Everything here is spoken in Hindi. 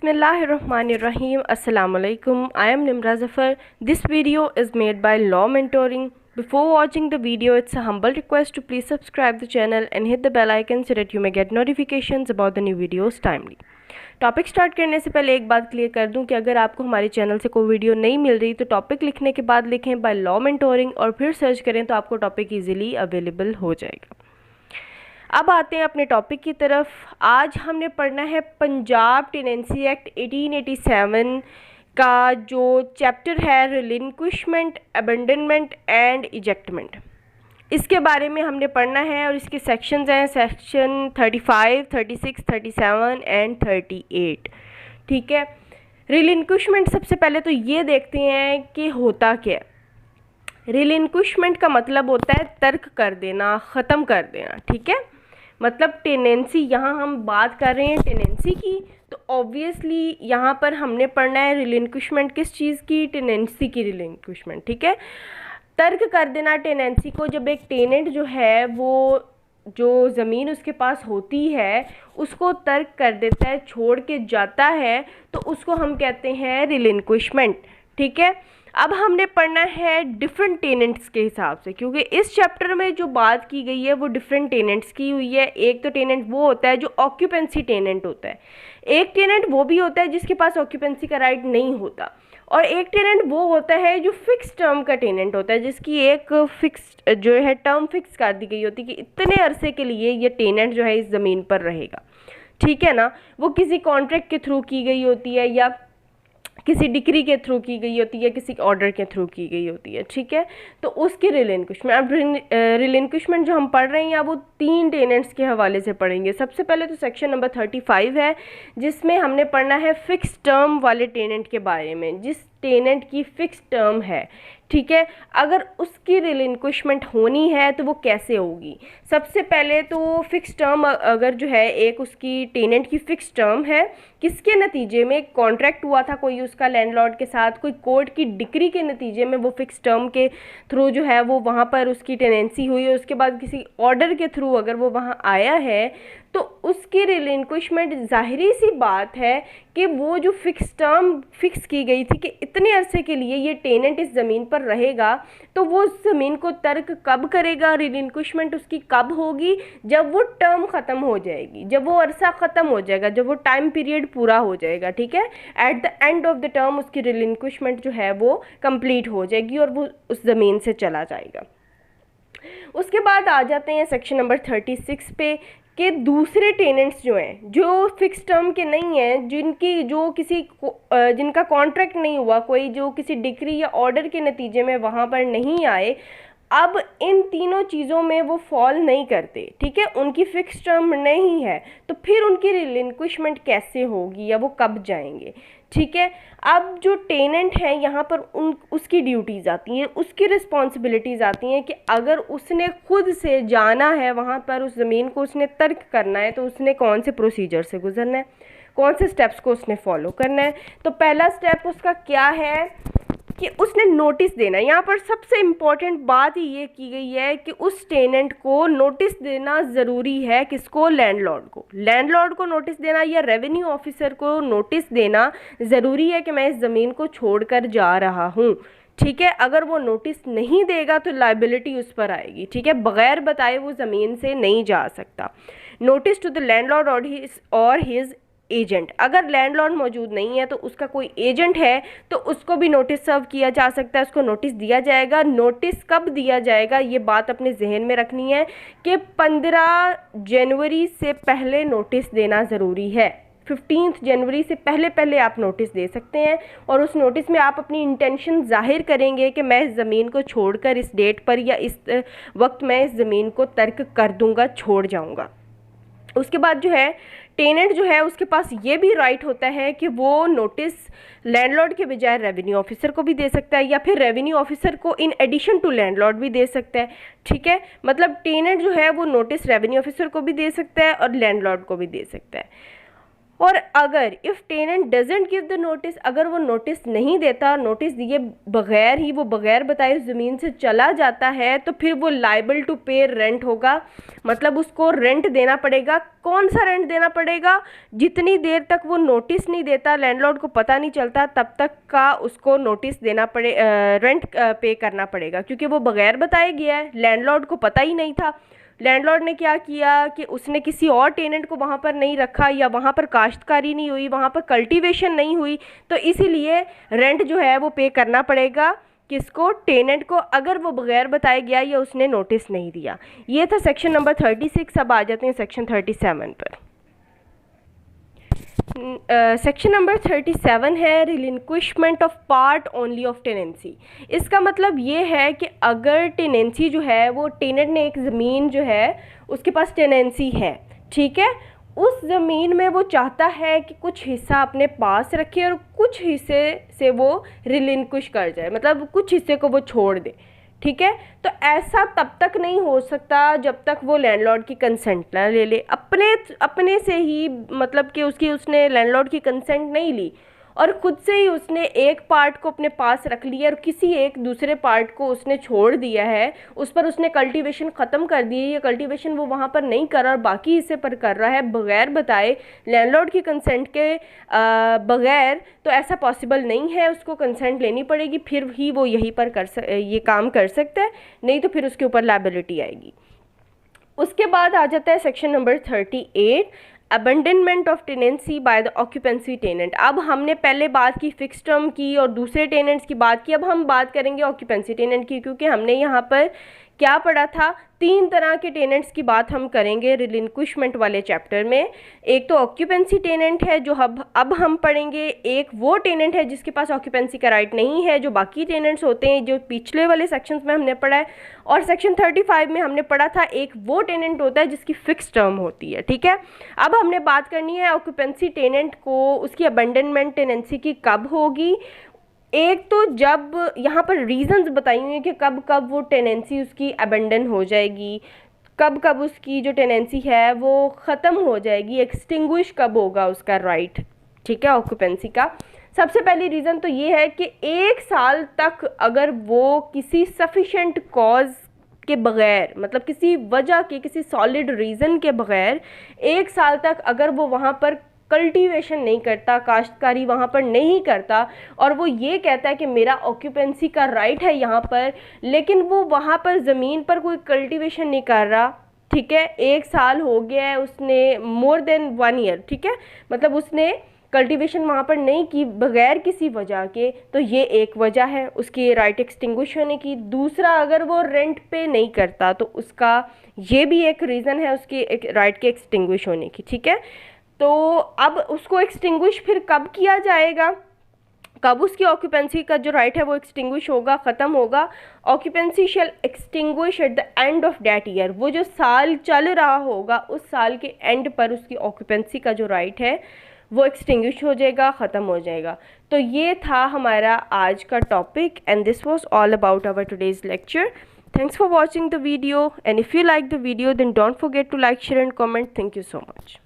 Bismillahirrahmanirrahim. Assalamu alaikum. I am Nimra Zafar. This video is made by Law Mentoring. Before watching the video, it's a humble request to please subscribe the channel and hit the bell icon so that you may get notifications about the new videos timely. Topic start करने से पहले एक बात क्लियर कर दूं कि अगर आपको हमारे चैनल से कोई वीडियो नहीं मिल रही तो टॉपिक लिखने के बाद लिखें बाय लॉ मेंटोरिंग और फिर सर्च करें तो आपको टॉपिक इजीली अवेलेबल हो जाएगा। अब आते हैं अपने टॉपिक की तरफ। आज हमने पढ़ना है पंजाब टेनेंसी एक्ट 1887 का जो चैप्टर है रिलिंक्विशमेंट, अबेंडनमेंट एंड इजेक्टमेंट। इसके बारे में हमने पढ़ना है और इसके सेक्शंस हैं सेक्शन 35, 36, 37 एंड 38। ठीक है, रिलिंक्विशमेंट सबसे पहले तो ये देखते हैं कि होता क्या है। रिलिंक्विशमेंट का मतलब होता है तर्क कर देना, ख़त्म कर देना। ठीक है, मतलब टेनेंसी, यहाँ हम बात कर रहे हैं टेनेंसी की, तो ऑब्वियसली यहाँ पर हमने पढ़ना है रिलिंक्विशमेंट किस चीज़ की, टेनेंसी की रिलिंक्विशमेंट। ठीक है, तर्क कर देना टेनेंसी को। जब एक टेनेंट जो है वो जो ज़मीन उसके पास होती है उसको तर्क कर देता है, छोड़ के जाता है, तो उसको हम कहते हैं रिलिंक्विशमेंट। ठीक है, अब हमने पढ़ना है डिफरेंट टेनेंट्स के हिसाब से, क्योंकि इस चैप्टर में जो बात की गई है वो डिफरेंट टेनेंट्स की हुई है। एक तो टेनेंट वो होता है जो ऑक्यूपेंसी टेनेंट होता है, एक टेनेंट वो भी होता है जिसके पास ऑक्यूपेंसी का राइट नहीं होता, और एक टेनेंट वो होता है जो फिक्स टर्म का टेनेंट होता है, जिसकी एक फिक्स जो है टर्म फिक्स कर दी गई होती है कि इतने अरसे के लिए ये टेनेंट जो है इस ज़मीन पर रहेगा। ठीक है ना, वो किसी कॉन्ट्रैक्ट के थ्रू की गई होती है या किसी डिक्री के थ्रू की गई होती है, किसी ऑर्डर के थ्रू की गई होती है। ठीक है, तो उसकी रिलिंक्विशमेंट, अब रिलिंक्विशमेंट जो हम पढ़ रहे हैं वो 3 टेनेंट्स के हवाले से पढ़ेंगे। सबसे पहले तो सेक्शन नंबर 35 है जिसमें हमने पढ़ना है फिक्स टर्म वाले टेनेंट के बारे में, जिस टेनेंट की फिक्स टर्म है। ठीक है, अगर उसकी रिलिंक्विशमेंट होनी है तो वो कैसे होगी। सबसे पहले तो फिक्स टर्म अगर जो है एक उसकी टेनेंट की फिक्स टर्म है, किसके नतीजे में कॉन्ट्रैक्ट हुआ था कोई उसका लैंडलॉर्ड के साथ, कोई कोर्ट की डिक्री के नतीजे में वो फिक्स टर्म के थ्रू जो है वो वहाँ पर उसकी टेनेंसी हुई, और उसके बाद किसी ऑर्डर के थ्रू अगर वो वहाँ आया है तो उसकी रिलिंक्विशमेंट ज़ाहिरी सी बात है कि वो जो फिक्स टर्म फिक्स की गई थी कि इतने अरसे के लिए ये टेनेंट इस ज़मीन पर रहेगा, तो वो उस ज़मीन को तर्क कब करेगा, रिलिंक्विशमेंट उसकी कब होगी, जब वो टर्म ख़त्म हो जाएगी, जब वो अरसा ख़त्म हो जाएगा, जब वो टाइम पीरियड पूरा हो जाएगा। ठीक है, eight the end of the term उसकी रिलिंक्विशमेंट जो है वो कंप्लीट हो जाएगी और वो उस ज़मीन से चला जाएगा। उसके बाद आ जाते हैं सेक्शन नंबर 36 पे कि दूसरे टेनेंट्स जो हैं जो फिक्स टर्म के नहीं हैं, जिनकी जो किसी जिनका कॉन्ट्रैक्ट नहीं हुआ, कोई जो किसी डिक्री या ऑर्डर के नतीजे में वहाँ पर नहीं आए, अब इन तीनों चीज़ों में वो फॉल नहीं करते। ठीक है, उनकी फिक्स टर्म नहीं है, तो फिर उनकी रिलिंक्विशमेंट कैसे होगी या वो कब जाएंगे। ठीक है, अब जो टेनेंट है यहाँ पर उसकी ड्यूटीज़ आती हैं, उसकी रिस्पॉन्सिबिलिटीज़ आती हैं कि अगर उसने खुद से जाना है वहाँ पर, उस ज़मीन को उसने तर्क करना है, तो उसने कौन से प्रोसीजर से गुजरना है, कौन से स्टेप्स को उसने फॉलो करना है। तो पहला स्टेप उसका क्या है कि उसने नोटिस देना है। यहाँ पर सबसे इम्पॉर्टेंट बात ये की गई है कि उस टेनेंट को नोटिस देना ज़रूरी है। किसको? लैंडलॉर्ड को। लैंडलॉर्ड को नोटिस देना या रेवेन्यू ऑफिसर को नोटिस देना ज़रूरी है कि मैं इस ज़मीन को छोड़कर जा रहा हूँ। ठीक है, अगर वो नोटिस नहीं देगा तो लायबिलिटी उस पर आएगी। ठीक है, बग़ैर बताए वो ज़मीन से नहीं जा सकता। नोटिस टू द लैंडलॉर्ड और हिज एजेंट, अगर लैंडलॉर्ड मौजूद नहीं है तो उसका कोई एजेंट है तो उसको भी नोटिस सर्व किया जा सकता है, उसको नोटिस दिया जाएगा। नोटिस कब दिया जाएगा ये बात अपने जहन में रखनी है कि 15 जनवरी से पहले नोटिस देना ज़रूरी है। 15 जनवरी से पहले आप नोटिस दे सकते हैं, और उस नोटिस में आप अपनी इंटेंशन जाहिर करेंगे कि मैं इस ज़मीन को छोड़कर इस डेट पर या इस वक्त मैं इस ज़मीन को तर्क कर दूँगा, छोड़ जाऊँगा। उसके बाद जो है टेनेंट जो है उसके पास ये भी राइट होता है कि वो नोटिस लैंडलॉर्ड के बजाय रेवेन्यू ऑफिसर को भी दे सकता है, या फिर रेवेन्यू ऑफिसर को इन एडिशन टू लैंडलॉर्ड भी दे सकता है। ठीक है, मतलब टेनेंट जो है वो नोटिस रेवेन्यू ऑफिसर को भी दे सकता है और लैंडलॉर्ड को भी दे सकता है। और अगर if tenant doesn't give the notice, अगर वो नोटिस नहीं देता, नोटिस दिए बगैर ही वो बगैर बताए ज़मीन से चला जाता है, तो फिर वो लाइबल टू पे रेंट होगा, मतलब उसको रेंट देना पड़ेगा। कौन सा रेंट देना पड़ेगा? जितनी देर तक वो नोटिस नहीं देता, लैंडलॉर्ड को पता नहीं चलता, तब तक का उसको नोटिस देना पड़े, रेंट पे करना पड़ेगा, क्योंकि वो बगैर बताए गया है, लैंडलॉर्ड को पता ही नहीं था। लैंडलॉर्ड ने क्या किया कि उसने किसी और टेनेंट को वहाँ पर नहीं रखा, या वहाँ पर काश्तकारी नहीं हुई, वहाँ पर कल्टीवेशन नहीं हुई, तो इसीलिए रेंट जो है वो पे करना पड़ेगा किसको? टेनेंट को, अगर वो बगैर बताए गया या उसने नोटिस नहीं दिया। ये था सेक्शन नंबर 36। अब आ जाते हैं सेक्शन 37 पर। सेक्शन नंबर 37 है relinquishment of part only of tenancy. इसका मतलब ये है कि अगर टेनेंसी जो है वो टेनेंट ने एक ज़मीन जो है उसके पास टेनेंसी है, ठीक है, उस ज़मीन में वो चाहता है कि कुछ हिस्सा अपने पास रखे और कुछ हिस्से से वो रिलिंक्विश कर जाए, मतलब कुछ हिस्से को वो छोड़ दे, ठीक है। तो ऐसा तब तक नहीं हो सकता जब तक वो लैंडलॉर्ड की कंसेंट ना ले ले, अपने से ही, मतलब कि उसने लैंडलॉर्ड की कंसेंट नहीं ली और ख़ुद से ही उसने एक पार्ट को अपने पास रख लिया और किसी एक दूसरे पार्ट को उसने छोड़ दिया है, उस पर उसने कल्टीवेशन ख़त्म कर दी है, ये कल्टीवेशन वो वहाँ पर नहीं कर रहा और बाकी हिस्से पर कर रहा है बगैर बताए, लैंडलॉर्ड की कंसेंट के बगैर, तो ऐसा पॉसिबल नहीं है, उसको कंसेंट लेनी पड़ेगी, फिर ही वो यहीं पर ये काम कर सकता है, नहीं तो फिर उसके ऊपर लायबिलिटी आएगी। उसके बाद आ जाता है section number 38, abandonment of tenancy by the occupancy tenant. अब हमने पहले बात की फिक्स टर्म की और दूसरे टेनेंट्स की बात की, अब हम बात करेंगे ऑक्यूपेंसी टेनेंट की, क्योंकि हमने यहाँ पर क्या पढ़ा था? 3 तरह के टेनेंट्स की बात हम करेंगे रिलिंक्विशमेंट वाले चैप्टर में। एक तो ऑक्यूपेंसी टेनेंट है जो अब हम पढ़ेंगे, एक वो टेनेंट है जिसके पास ऑक्यूपेंसी का राइट नहीं है, जो बाकी टेनेंट्स होते हैं जो पिछले वाले सेक्शंस में हमने पढ़ा है, और सेक्शन 35 में हमने पढ़ा था एक वो टेनेंट होता है जिसकी फिक्स टर्म होती है, ठीक है। अब हमने बात करनी है ऑक्यूपेंसी टेनेंट को, उसकी अबंडनमेंट टेनेंसी की कब होगी। एक तो जब यहाँ पर रीजंस बताई हुई हैं कि कब कब वो टेनेंसी उसकी अबंडन हो जाएगी, कब कब उसकी जो टेनेंसी है वो ख़त्म हो जाएगी, एक्सटिंग्विश कब होगा उसका राइट, ठीक है, ऑक्यूपेंसी का। सबसे पहली रीज़न तो ये है कि 1 साल तक अगर वो किसी सफिशेंट कॉज के बग़ैर, मतलब किसी वजह के, किसी सॉलिड रीज़न के बग़ैर 1 साल तक अगर वो वहाँ पर कल्टीवेशन नहीं करता, काश्तकारी वहाँ पर नहीं करता, और वो ये कहता है कि मेरा ऑक्यूपेंसी का राइट है यहाँ पर, लेकिन वो वहाँ पर ज़मीन पर कोई कल्टीवेशन नहीं कर रहा, ठीक है, 1 साल हो गया है, उसने मोर देन 1 ईयर, ठीक है, मतलब उसने कल्टीवेशन वहाँ पर नहीं की बग़ैर किसी वजह के, तो ये एक वजह है उसकी राइट एक्सटिंग्विश होने की। दूसरा, अगर वो रेंट पे नहीं करता तो उसका ये भी एक रीज़न है उसकी राइट के एक्सटिंग्विश होने की, ठीक है। तो अब उसको एक्सटिंग्विश फिर कब किया जाएगा, कब उसकी ऑक्यूपेंसी का जो राइट है वो एक्सटिंग्विश होगा, ख़त्म होगा? Occupancy shall extinguish at the end of that year, वो जो साल चल रहा होगा उस साल के एंड पर उसकी ऑक्यूपेंसी का जो राइट है वो एक्सटिंग्विश हो जाएगा, ख़त्म हो जाएगा। तो ये था हमारा आज का topic, and this was all about our today's lecture. Thanks for watching the video, and if you like the video then don't forget to like, share and comment. Thank you so much.